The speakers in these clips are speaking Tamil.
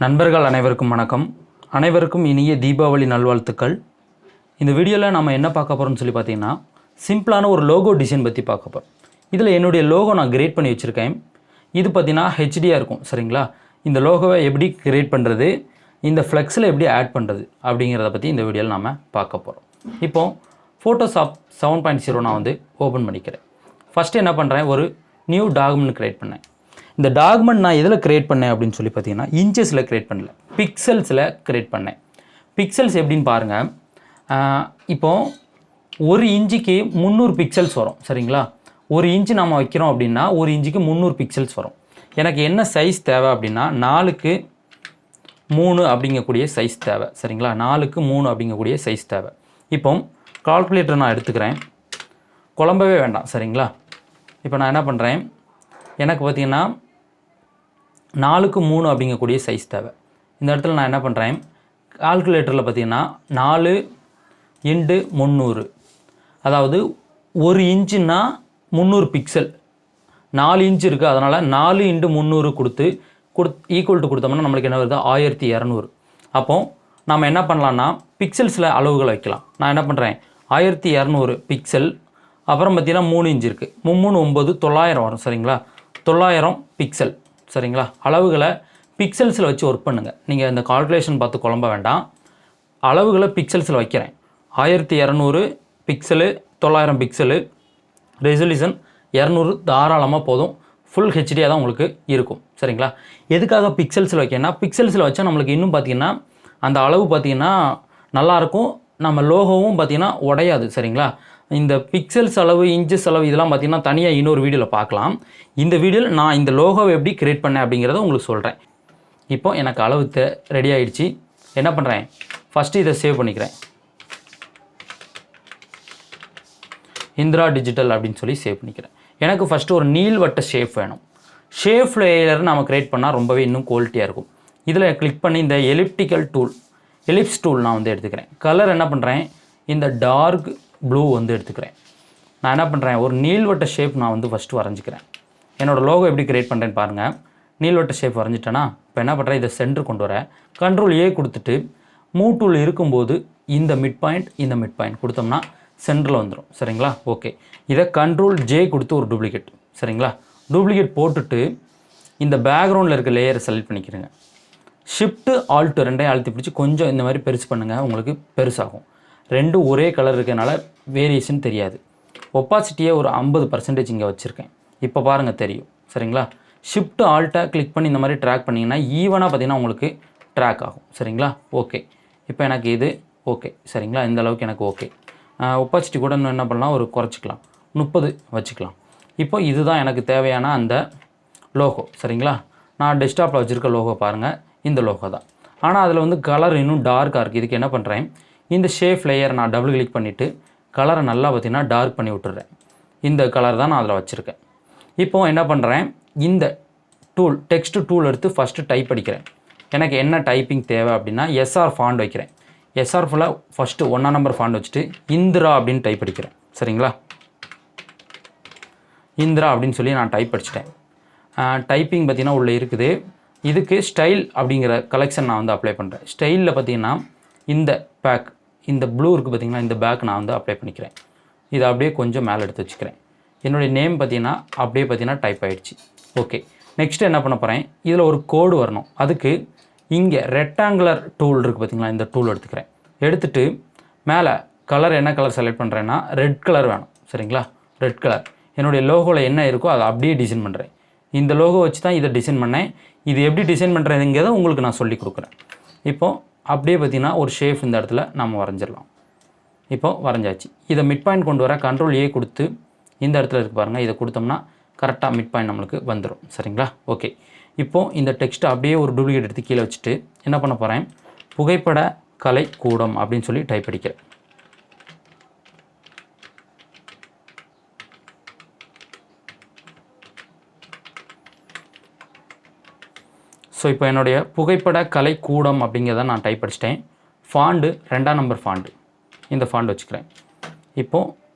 நண்பர்கள் அனைவருக்கும் வணக்கம். அனைவருக்கும் இனிய தீபாவளி நல்வாழ்த்துக்கள். இந்த வீடியோவில் நம்ம என்ன பார்க்க போகிறோம்னு சொல்லி பார்த்தீங்கன்னா, சிம்பிளான ஒரு லோகோ டிசைன் பற்றி பார்க்க போகிறோம். இதில் என்னுடைய லோகோ நான் கிரியேட் பண்ணி வச்சுருக்கேன். இது பார்த்தீங்கன்னா ஹெச்டியாக இருக்கும், சரிங்களா? இந்த லோகோவை எப்படி கிரியேட் பண்ணுறது, இந்த ஃப்ளெக்ஸில் எப்படி ஆட் பண்ணுறது அப்படிங்கிறத பற்றி இந்த வீடியோவில் நாம் பார்க்க போகிறோம். இப்போது ஃபோட்டோஷாப் 7.0 நான் ஓப்பன் பண்ணிக்கிறேன். ஃபஸ்ட்டு என்ன பண்ணுறேன், ஒரு நியூ டாக்குமெண்ட் க்ரியேட் பண்ணேன். இந்த டாக்குமெண்ட் நான் எதில் க்ரியேட் பண்ணேன் அப்படின்னு சொல்லி பார்த்தீங்கன்னா, இன்ச்சஸில் க்ரியேட் பண்ணல, பிக்சல்ஸில் க்ரியேட் பண்ணேன். பிக்சல்ஸ் எப்படின்னு பாருங்கள். இப்போது ஒரு இன்ச்சுக்கு 300 பிக்சல்ஸ் வரும், சரிங்களா? ஒரு இன்ச்சு நம்ம வைக்கிறோம் அப்படின்னா ஒரு இன்ச்சுக்கு 300 பிக்சல்ஸ் வரும். எனக்கு என்ன சைஸ் தேவை அப்படின்னா 4:3 அப்படிங்கக்கூடிய சைஸ் தேவை, சரிங்களா? 4:3 அப்படிங்கக்கூடிய சைஸ் தேவை. இப்போ கால்குலேட்டர் நான் எடுத்துக்கிறேன், குழம்பவே வேண்டாம், சரிங்களா? இப்போ நான் என்ன பண்ணுறேன், எனக்கு பார்த்திங்கன்னா 4:3 அப்படிங்கக்கூடிய சைஸ் தேவை. இந்த இடத்துல நான் என்ன பண்ணுறேன், கால்குலேட்டரில் பார்த்திங்கன்னா 4 × 300, அதாவது ஒரு இன்ச்சுன்னா 300 பிக்சல், 4 இன்ச் இருக்குது, அதனால் 4 × 300 ஈக்குவல் டு கொடுத்தோம்னா நம்மளுக்கு என்ன வருது, 1200. அப்போது நம்ம என்ன பண்ணலான்னா பிக்சல்ஸில் அளவுகளை வைக்கலாம். நான் என்ன பண்ணுறேன், 1200 பிக்சல், அப்புறம் பார்த்திங்கன்னா 3 இன்ச் இருக்குது, 3 9 900 வரும், சரிங்களா? 900 பிக்சல், சரிங்களா? அளவுகளை பிக்சல்ஸில் வச்சு ஒர்க் பண்ணுங்கள். நீங்கள் இந்த கால்குலேஷன் பார்த்து குழம்ப வேண்டாம். அளவுகளை பிக்சல்ஸில் வைக்கிறேன். 1200 பிக்சலு, 900 பிக்சலு, ரெசல்யூஷன் 200 தாராளமாக போதும். ஃபுல் ஹெச்டியாக தான் உங்களுக்கு இருக்கும், சரிங்களா? எதுக்காக பிக்சல்ஸில் வைக்கணும்னா, பிக்சல்ஸில் வச்சா நம்மளுக்கு இன்னும் பார்த்திங்கன்னா அந்த அளவு பார்த்திங்கன்னா நல்லாயிருக்கும். நம்ம லோகோவும் பார்த்திங்கன்னா உடையாது, சரிங்களா? இந்த பிக்சல்ஸ் அளவு, இன்ச்சஸ் அளவு இதெல்லாம் பார்த்திங்கன்னா தனியாக இன்னொரு வீடியோவில் பார்க்கலாம். இந்த வீடியோவில் நான் இந்த லோகோவை எப்படி கிரியேட் பண்ணேன் அப்படிங்கிறத உங்களுக்கு சொல்கிறேன். இப்போ எனக்கு அளவு ரெடி ஆகிடுச்சு. என்ன பண்ணுறேன், ஃபஸ்ட்டு இதை சேவ் பண்ணிக்கிறேன். இன்டிராடிஜிட்டல் அப்படின்னு சொல்லி சேவ் பண்ணிக்கிறேன். எனக்கு ஃபஸ்ட்டு ஒரு நீள்வட்ட ஷேப் வேணும். ஷேப் லேயர் நம்ம கிரியேட் பண்ணால் ரொம்பவே இன்னும் குவாலிட்டியாக இருக்கும். இதில் கிளிக் பண்ணி இந்த எலிப்ஸ் டூல் நான் எடுத்துக்கிறேன். கலர் என்ன பண்ணுறேன், இந்த டார்க் ப்ளூ எடுத்துக்கிறேன். நான் என்ன பண்ணுறேன், ஒரு நீள்வட்ட ஷேப் நான் ஃபஸ்ட்டு வரைஞ்சிக்கிறேன். என்னோடய லோகோ எப்படி கிரியேட் பண்ணுறேன்னு பாருங்கள். நீள்வட்ட ஷேப் வரைஞ்சிட்டேன்னா இப்போ என்ன பண்ணுறேன், இதை சென்டர் கொண்டு வரேன். Ctrl A கொடுத்துட்டு மூவ் டூல் இருக்கும்போது இந்த மிட் பாயிண்ட் கொடுத்தோம்னா சென்டரில் வந்துடும், சரிங்களா? ஓகே, இதை Ctrl J கொடுத்து ஒரு டூப்ளிகேட், சரிங்களா? டூப்ளிகேட் போட்டுட்டு இந்த பேக்ரவுண்டில் இருக்க லேயரை செலக்ட் பண்ணிக்கிறேங்க. Shift Alt 2 அழுத்தி பிடிச்சி கொஞ்சம் இந்த மாதிரி பெருசு பண்ணுங்கள், உங்களுக்கு பெருசாகும். ரெண்டும் ஒரே கலர் இருக்கிறதுனால வேரியேஷன் தெரியாது. ஒப்பாசிட்டியை ஒரு 50% இங்கே வச்சுருக்கேன். இப்போ பாருங்கள் தெரியும், சரிங்களா? Shift Alt கிளிக் பண்ணி இந்த மாதிரி ட்ராக் பண்ணிங்கன்னா ஈவனாக பார்த்திங்கன்னா உங்களுக்கு ட்ராக் ஆகும், சரிங்களா? ஓகே, இப்போ எனக்கு இது ஓகே, சரிங்களா? இந்த அளவுக்கு எனக்கு ஓகே. ஒப்பாசிட்டி கூட இன்னும் என்ன பண்ணலாம், ஒரு குறைச்சிக்கலாம், 30 வச்சுக்கலாம். இப்போ இதுதான் எனக்கு தேவையான அந்த லோகோ, சரிங்களா? நான் டெஸ்க்டாப்பில் வச்சுருக்க லோகோ பாருங்கள், இந்த லோகோ தான். ஆனால் அதில் கலர் இன்னும் டார்க்காக இருக்குது. இதுக்கு என்ன பண்ணுறேன், இந்த ஷேப் லேயர் நான் டபுள் கிளிக் பண்ணிவிட்டு கலரை நல்லா பார்த்திங்கன்னா டார்க் பண்ணி விட்டுறேன். இந்த கலர் தான் நான் அதில் வச்சுருக்கேன். இப்போது என்ன பண்ணுறேன், இந்த டெக்ஸ்ட் டூல் எடுத்து ஃபஸ்ட்டு டைப் அடிக்கிறேன். எனக்கு என்ன டைப்பிங் தேவை அப்படின்னா SR ஃபாண்ட் வைக்கிறேன். SR ஃபுல்லாக ஃபஸ்ட்டு 1ஆம் நம்பர் ஃபாண்ட் வச்சுட்டு இந்திரா அப்படின்னு டைப் அடிக்கிறேன், சரிங்களா? இந்திரா அப்படின்னு சொல்லி நான் டைப் அடிச்சிட்டேன். டைப்பிங் பார்த்திங்கன்னா உள்ளே இருக்குது. இதுக்கு ஸ்டைல் அப்படிங்கிற கலெக்ஷன் நான் அப்ளை பண்ணுறேன். ஸ்டைலில் பார்த்திங்கன்னா இந்த பேக், இந்த ப்ளூ இருக்குது பார்த்திங்கன்னா, இந்த பேக் நான் அப்ளை பண்ணிக்கிறேன். இதை அப்படியே கொஞ்சம் மேலே எடுத்து வச்சுக்கிறேன். என்னுடைய நேம் பார்த்திங்கன்னா அப்படியே பார்த்திங்கன்னா டைப் ஆகிடுச்சு. ஓகே, நெக்ஸ்ட்டு என்ன பண்ண போகிறேன், இதில் ஒரு கோடு வரணும். அதுக்கு இங்கே ரெக்டாங்குலர் டூல் இருக்குது பார்த்திங்களா, இந்த டூல் எடுத்துக்கிறேன். எடுத்துகிட்டு மேலே கலர் என்ன கலர் செலக்ட் பண்ணுறேன்னா ரெட் கலர் வேணும், சரிங்களா? Red colour. என்னுடைய லோகோவில் என்ன இருக்கோ அதை அப்படியே டிசைன் பண்ணுறேன். இந்த லோகோ வச்சு தான் இதை டிசைன் பண்ணேன். இது எப்படி டிசைன் பண்ணுறதுங்கிறத உங்களுக்கு நான் சொல்லி கொடுக்குறேன். இப்போது அப்படியே பார்த்திங்கன்னா ஒரு ஷேப் இந்த இடத்துல நம்ம வரைஞ்சிடலாம். இப்போது வரைஞ்சாச்சு. இதை மிட் பாயிண்ட் கொண்டு வர Ctrl A கொடுத்து இந்த இடத்துல இருக்குது பாருங்கள், இதை கொடுத்தோம்னா கரெக்டாக மிட் பாயிண்ட் நம்மளுக்கு வந்துடும், சரிங்களா? ஓகே, இப்போது இந்த டெக்ஸ்ட்டை அப்படியே ஒரு டூப்ளிகேட் எடுத்து கீழே வச்சுட்டு என்ன பண்ண போகிறேன், புகைப்பட கலை கூடம் அப்படின்னு சொல்லி டைப் அடிக்கிறேன். ஸோ இப்போ என்னுடைய புகைப்பட கலை கூடம் அப்படிங்கிறத நான் டைப் அடிச்சிட்டேன். ஃபாண்டு 2ஆம் நம்பர் ஃபாண்டு, இந்த ஃபாண்டு வச்சுக்கிறேன். இப்போது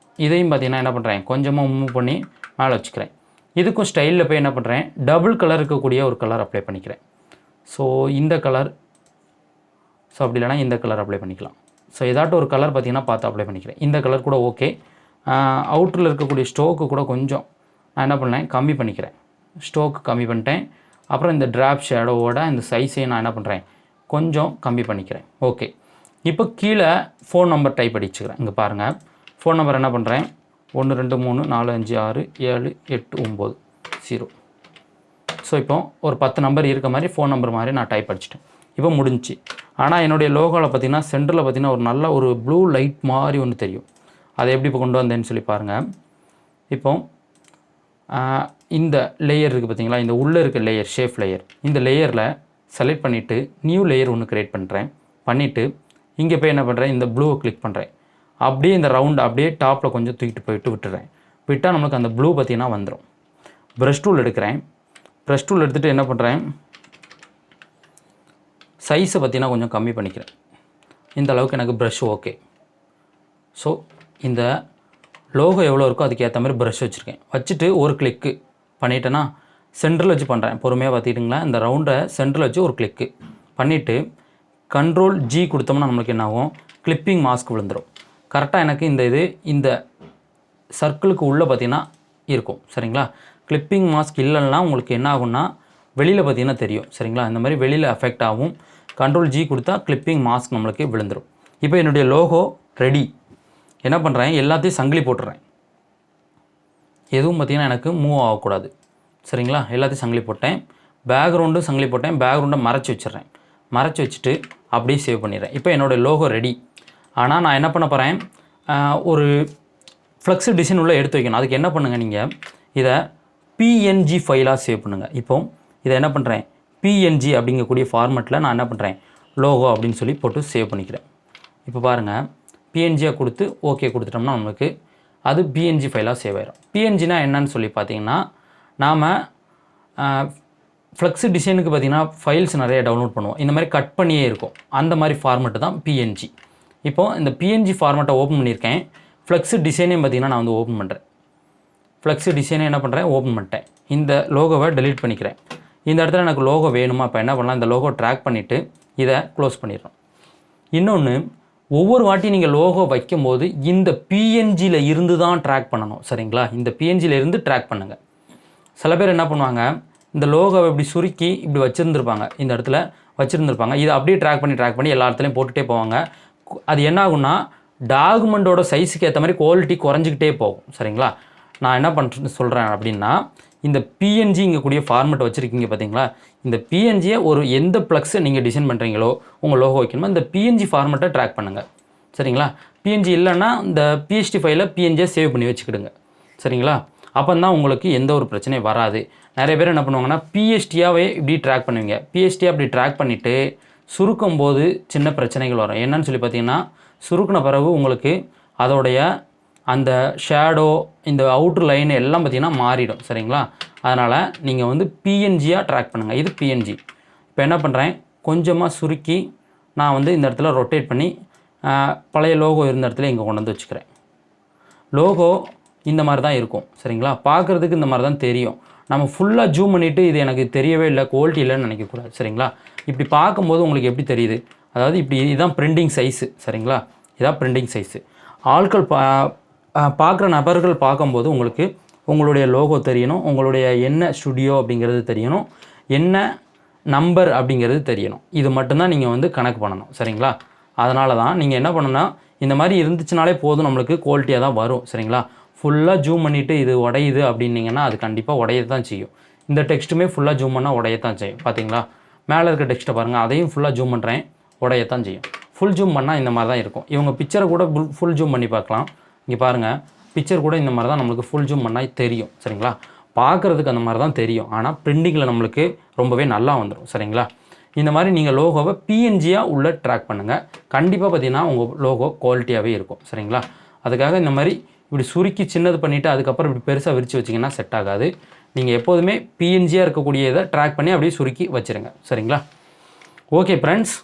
இதையும் பார்த்திங்கன்னா என்ன பண்ணுறேன், கொஞ்சமாக மூவ் பண்ணி மேலே வச்சுக்கிறேன். இதுக்கும் ஸ்டைலில் போய் என்ன பண்ணுறேன், டபுள் கலர் இருக்கக்கூடிய ஒரு கலர் அப்ளை பண்ணிக்கிறேன். ஸோ இந்த கலர், ஸோ அப்படி இல்லைனா இந்த கலர் அப்ளை பண்ணிக்கலாம். ஸோ ஏதாட்டும் ஒரு கலர் பார்த்திங்கன்னா பார்த்து அப்ளை பண்ணிக்கிறேன். இந்த கலர் கூட ஓகே. அவுட்டரில் இருக்கக்கூடிய ஸ்டோக்கு கூட கொஞ்சம் நான் என்ன பண்ணேன், கம்மி பண்ணிக்கிறேன். ஸ்டோக்கு கம்மி பண்ணிட்டேன். அப்புறம் இந்த ட்ராப் ஷேடோவோட இந்த சைஸையும் நான் என்ன பண்ணுறேன், கொஞ்சம் கம்மி பண்ணிக்கிறேன். ஓகே, இப்போ கீழே ஃபோன் நம்பர் டைப் அடிச்சுக்கிறேன். இங்கே பாருங்கள், ஃபோன் நம்பர் என்ன பண்ணுறேன், 1 2 3 4 5 6 7 8 9 0. ஸோ இப்போ ஒரு 10 நம்பர் இருக்க மாதிரி ஃபோன் நம்பர் மாதிரி நான் டைப் அடிச்சிட்டேன். இப்போ முடிஞ்சிச்சு. ஆனால் என்னுடைய லோகோவில் பார்த்திங்கன்னா சென்டரில் பார்த்திங்கன்னா ஒரு நல்ல ஒரு ப்ளூ லைட் மாதிரி ஒன்று தெரியும். அதை எப்படி இப்போ கொண்டு வந்தேன்னு சொல்லி பாருங்கள். இப்போ இந்த லேயர் இருக்குது பார்த்திங்களா, இந்த உள்ளே இருக்க லேயர், ஷேப் லேயர், இந்த லேயரில் செலக்ட் பண்ணிவிட்டு நியூ லேயர் ஒன்று க்ரியேட் பண்ணுறேன். பண்ணிவிட்டு இங்கே போய் என்ன பண்ணுறேன், இந்த ப்ளூவை கிளிக் பண்ணுறேன். அப்படியே இந்த ரவுண்ட் அப்படியே டாப்பில் கொஞ்சம் தூக்கிட்டு போயிட்டு விட்டுறேன். விட்டால் நம்மளுக்கு அந்த ப்ளூ பார்த்திங்கன்னா வந்துடும். ப்ரஷ் டூல் எடுக்கிறேன். ப்ரஷ் டூல் எடுத்துகிட்டு என்ன பண்ணுறேன், சைஸை பார்த்திங்கன்னா கொஞ்சம் கம்மி பண்ணிக்கிறேன். இந்த அளவுக்கு எனக்கு ப்ரஷ் ஓகே. ஸோ இந்த லோகோ எவ்வளோ இருக்கோ அதுக்கேற்ற மாதிரி ப்ரஷ் வச்சுருக்கேன். வச்சுட்டு ஒரு கிளிக்கு பண்ணிட்டேன்னா சென்டரில் வச்சு பண்ணுறேன். பொறுமையாக பார்த்துக்கிட்டிங்களா, இந்த ரவுண்டை சென்டரில் வச்சு ஒரு கிளிக்கு பண்ணிவிட்டு Ctrl G கொடுத்தோம்னா நம்மளுக்கு என்ன ஆகும், கிளிப்பிங் மாஸ்க் விழுந்துடும். கரெக்டாக எனக்கு இந்த சர்க்கிளுக்கு உள்ளே பார்த்திங்கன்னா இருக்கும். சரிங்களா, கிளிப்பிங் மாஸ்க் இல்லைன்னா உங்களுக்கு என்ன ஆகும்னா வெளியில் பார்த்திங்கன்னா தெரியும். சரிங்களா, இந்த மாதிரி வெளியில் அஃபெக்ட் ஆகும். Ctrl G கொடுத்தா கிளிப்பிங் மாஸ்க் நம்மளுக்கு விழுந்துடும். இப்போ என்னுடைய லோகோ ரெடி. என்ன பண்ணுறேன், எல்லாத்தையும் சங்கிலி போட்டுறேன். எதுவும் பார்த்திங்கன்னா எனக்கு மூவ் ஆகக்கூடாது. சரிங்களா, எல்லாத்தையும் சங்கிலி போட்டேன். பேக்ரவுண்டும் சங்கிலி போட்டேன். பேக்ரவுண்டை மறைச்சி வச்சிடுறேன். மறைச்சி வச்சுட்டு அப்படியே சேவ் பண்ணிடுறேன். இப்போ என்னோடய லோகோ ரெடி. ஆனால் நான் என்ன பண்ண போகிறேன், ஒரு ஃப்ளெக்ஸ் டிசைன் உள்ள எடுத்து வைக்கணும். அதுக்கு என்ன பண்ணுங்கள், நீங்கள் இதை PNG ஃபைலாக சேவ் பண்ணுங்கள். இப்போ இதை என்ன பண்ணுறேன், PNG அப்படிங்கக்கூடிய ஃபார்மெட்டில் நான் என்ன பண்ணுறேன், லோகோ அப்படின்னு சொல்லி போட்டு சேவ் பண்ணிக்கிறேன். இப்போ பாருங்கள், PNGயாக கொடுத்து ஓகே கொடுத்துட்டோம்னா நம்மளுக்கு அது PNG ஃபைலாக சேவ் ஆயிடும். PNGனா என்னன்னு சொல்லி பார்த்தீங்கன்னா, நாம் ஃப்ளெக்ஸ் டிசைனுக்கு பார்த்திங்கன்னா ஃபைல்ஸ் நிறைய டவுன்லோட் பண்ணுவோம். இந்த மாதிரி கட் பண்ணியே இருக்கும். அந்த மாதிரி ஃபார்மெட்டு தான் PNG. இப்போது இந்த PNG ஃபார்மெட்டை ஓப்பன் பண்ணியிருக்கேன். ஃப்ளெக்ஸ் டிசைனையும் பார்த்திங்கன்னா நான் வந்து ஓப்பன் பண்ணுறேன். ஃப்ளெக்ஸ் டிசைனை என்ன பண்ணுறேன், ஓப்பன் பண்ணிட்டேன். இந்த லோகோவை டெலீட் பண்ணிக்கிறேன். இந்த இடத்துல எனக்கு லோகோ வேணுமா, இப்போ என்ன பண்ணலாம், இந்த லோகோ ட்ராக் பண்ணிவிட்டு இதை க்ளோஸ் பண்ணிடுறோம். இன்னொன்று, ஒவ்வொரு வாட்டி நீங்கள் லோகோ வைக்கும்போது இந்த PNGயில் இருந்து தான் ட்ராக் பண்ணணும். சரிங்களா, இந்த PNGயில் இருந்து ட்ராக் பண்ணுங்கள். சில பேர் என்ன பண்ணுவாங்க, இந்த லோகோவை இப்படி சுருக்கி இப்படி வச்சுருந்துருப்பாங்க, இந்த இடத்துல வச்சுருந்துருப்பாங்க. இதை அப்படியே ட்ராக் பண்ணி எல்லா இடத்துலையும் போட்டுகிட்டே போவாங்க. அது என்ன ஆகும்னா டாக்குமெண்ட்டோட சைஸுக்கு ஏற்ற மாதிரி குவாலிட்டி குறைஞ்சிக்கிட்டே போகும். சரிங்களா, நான் என்ன சொல்கிறேன் அப்படின்னா, இந்த PNG இங்கக்கூடிய ஃபார்மெட் வச்சுருக்கீங்க பார்த்தீங்களா, இந்த PNGயை ஒரு எந்த ப்ளக்ஸை நீங்கள் டிசைன் பண்ணுறீங்களோ உங்கள் லோகோ வைக்கணுமோ இந்த PNG ஃபார்மெட்டை ட்ராக் பண்ணுங்கள். சரிங்களா, PNG இல்லைன்னா இந்த PST ஃபைலை PNGயை சேவ் பண்ணி வச்சுக்கிடுங்க. சரிங்களா, அப்போ தான் உங்களுக்கு எந்த ஒரு பிரச்சனையும் வராது. நிறைய பேர் என்ன பண்ணுவாங்கன்னா PSTயாகவே இப்படி ட்ராக் பண்ணுவீங்க. PSTயாக அப்படி ட்ராக் பண்ணிவிட்டு சுருக்கும் போது சின்ன பிரச்சனைகள் வரும். என்னன்னு சொல்லி பார்த்தீங்கன்னா, சுருக்கின பிறகு உங்களுக்கு அதோடைய அந்த ஷேடோ, இந்த அவுட்ரு லைன் எல்லாம் பார்த்திங்கன்னா மாறிடும். சரிங்களா, அதனால் நீங்கள் வந்து PNGயாக ட்ராக் பண்ணுங்கள். இது PNG. இப்போ என்ன பண்ணுறேன், கொஞ்சமாக சுருக்கி நான் வந்து இந்த இடத்துல ரொட்டேட் பண்ணி பழைய லோகோ இருந்த இடத்துல இங்கே கொண்டு வந்து வச்சுக்கிறேன். லோகோ இந்த மாதிரி தான் இருக்கும். சரிங்களா, பார்க்குறதுக்கு இந்த மாதிரி தான் தெரியும். நம்ம ஃபுல்லாக ஜூம் பண்ணிவிட்டு இது எனக்கு தெரியவே இல்லை, குவாலிட்டி இல்லைன்னு நினைக்கக்கூடாது. சரிங்களா, இப்படி பார்க்கும்போது உங்களுக்கு எப்படி தெரியுது, அதாவது இப்படி இதுதான் பிரிண்டிங் சைஸு. சரிங்களா, இதான் பிரிண்டிங் சைஸு. ஆட்கள் பார்க்குற நபர்கள் பார்க்கும்போது உங்களுக்கு உங்களுடைய லோகோ தெரியணும், உங்களுடைய என்ன ஸ்டுடியோ அப்படிங்கிறது தெரியணும், என்ன நம்பர் அப்படிங்கிறது தெரியணும். இது மட்டும்தான் நீங்கள் வந்து கணக்கு பண்ணணும். சரிங்களா, அதனால தான் நீங்கள் என்ன பண்ணணும்னா இந்த மாதிரி இருந்துச்சுனாலே போதும், நம்மளுக்கு குவாலிட்டியாக தான் வரும். சரிங்களா, ஃபுல்லாக ஜூம் பண்ணிவிட்டு இது உடையுது அப்படின்னீங்கன்னா அது கண்டிப்பாக உடைய தான் செய்யும். இந்த டெக்ஸ்ட்டுமே ஃபுல்லாக ஜூம் பண்ணால் உடையத்தான் செய்யும். பார்த்தீங்களா, மேலே இருக்க டெக்ஸ்ட்டை பாருங்கள், அதையும் ஃபுல்லாக ஜூம் பண்ணுறேன், உடையத்தான் செய்யும். ஃபுல் ஜூம் பண்ணால் இந்த மாதிரி தான் இருக்கும். இவங்க பிக்சரை கூட ஃபுல் ஜூம் பண்ணி பார்க்கலாம். இங்கே பாருங்கள், பிக்சர் கூட இந்த மாதிரி தான் நம்மளுக்கு ஃபுல் ஜூம் பண்ணால் தெரியும். சரிங்களா, பார்க்குறதுக்கு அந்த மாதிரி தான் தெரியும். ஆனால் பிரிண்டிங்கில் நம்மளுக்கு ரொம்பவே நல்லா வந்துடும். சரிங்களா, இந்த மாதிரி நீங்கள் லோகோவை PNGயாக உள்ள ட்ராக் பண்ணுங்கள். கண்டிப்பாக பார்த்தீங்கன்னா உங்கள் லோகோ குவாலிட்டியாகவே இருக்கும். சரிங்களா, அதுக்காக இந்த மாதிரி இப்படி சுருக்கி சின்னது பண்ணிவிட்டு அதுக்கப்புறம் இப்படி பெருசாக விரித்து வச்சிங்கன்னா செட் ஆகாது. நீங்கள் எப்போதுமே PNGயாக இருக்கக்கூடிய இதை ட்ராக் பண்ணி அப்படியே சுருக்கி வச்சுருங்க. சரிங்களா, ஓகே ஃப்ரெண்ட்ஸ்,